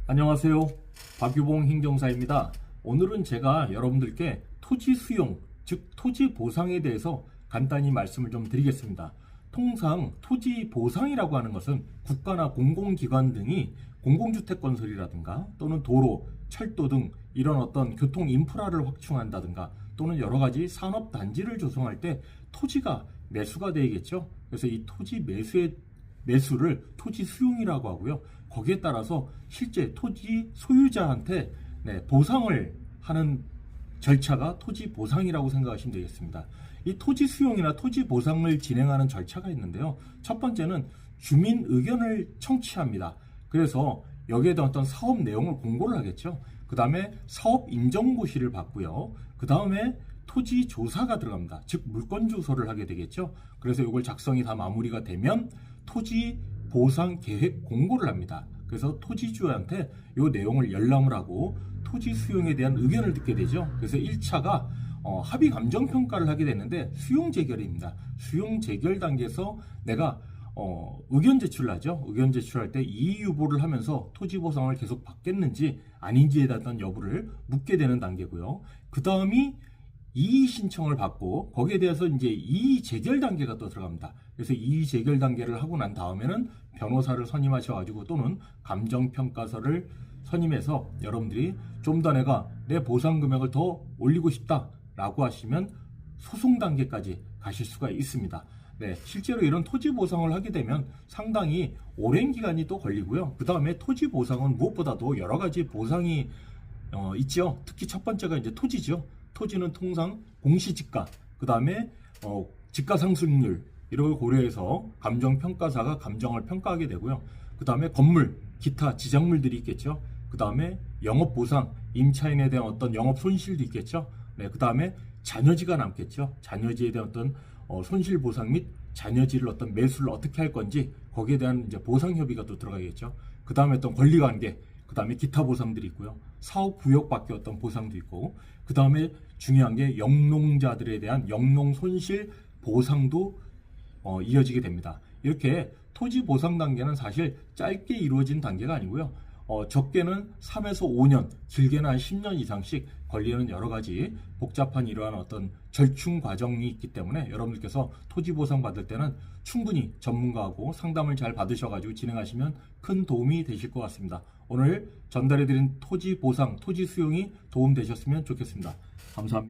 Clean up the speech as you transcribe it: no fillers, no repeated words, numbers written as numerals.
안녕하세요. 박유봉 행정사입니다. 오늘은 제가 여러분들께 토지 수용, 즉 토지 보상에 대해서 간단히 말씀을 좀 드리겠습니다. 통상 토지 보상이라고 하는 것은 국가나 공공기관 등이 공공주택 건설이라든가 또는 도로, 철도 등 이런 어떤 교통 인프라를 확충한다든가 또는 여러 가지 산업단지를 조성할 때 토지가 매수가 되겠죠. 그래서 이 토지 매수를 토지 수용이라고 하고요. 거기에 따라서 실제 토지 소유자한테 보상을 하는 절차가 토지 보상이라고 생각하시면 되겠습니다. 이 토지 수용이나 토지 보상을 진행하는 절차가 있는데요. 첫 번째는 주민 의견을 청취합니다. 그래서 여기에 대한 어떤 사업 내용을 공고를 하겠죠. 그 다음에 사업 인정고시를 받고요. 그 다음에 토지 조사가 들어갑니다. 즉 물건 조서를 하게 되겠죠. 그래서 이걸 작성이 다 마무리가 되면 토지 보상 계획 공고를 합니다. 그래서 토지주한테 이 내용을 열람을 하고 토지 수용에 대한 의견을 듣게 되죠. 그래서 1차가 합의 감정 평가를 하게 되는데 수용 재결입니다. 수용 재결 단계에서 내가 의견 제출을 하죠. 의견 제출할 때 이의 유보를 하면서 토지 보상을 계속 받겠는지 아닌지에 대한 여부를 묻게 되는 단계고요. 그 다음이 이의 신청을 받고 거기에 대해서 이제 이의 재결 단계가 또 들어갑니다. 그래서 이의 재결 단계를 하고 난 다음에는 변호사를 선임하셔가지고 또는 감정평가서를 선임해서 여러분들이 좀 더 내가 내 보상 금액을 더 올리고 싶다라고 하시면 소송 단계까지 가실 수가 있습니다. 네, 실제로 이런 토지 보상을 하게 되면 상당히 오랜 기간이 또 걸리고요. 그 다음에 토지 보상은 무엇보다도 여러 가지 보상이 있죠. 특히 첫 번째가 이제 토지죠. 토지는 통상 공시지가, 그 다음에 지가 상승률 이런 걸 고려해서 감정평가사가 감정을 평가하게 되고요. 그 다음에 건물, 기타 지작물들이 있겠죠. 그 다음에 영업보상, 임차인에 대한 어떤 영업 손실도 있겠죠. 네, 그 다음에 잔여지가 남겠죠. 잔여지에 대한 어떤 손실보상 및 잔여지를 어떤 매수를 어떻게 할 건지 거기에 대한 이제 보상협의가 또 들어가겠죠. 그 다음에 어떤 권리관계, 그 다음에 기타 보상들이 있고요. 사업구역 밖에 어떤 보상도 있고, 그 다음에 중요한 게 영농자들에 대한 영농 손실 보상도 이어지게 됩니다. 이렇게 토지 보상 단계는 사실 짧게 이루어진 단계가 아니고요. 적게는 3에서 5년, 길게는 한 10년 이상씩 걸리는 여러 가지 복잡한 이러한 어떤 절충 과정이 있기 때문에 여러분들께서 토지 보상 받을 때는 충분히 전문가하고 상담을 잘 받으셔가지고 진행하시면 큰 도움이 되실 것 같습니다. 오늘 전달해드린 토지 보상, 토지 수용이 도움 되셨으면 좋겠습니다. 감사합니다.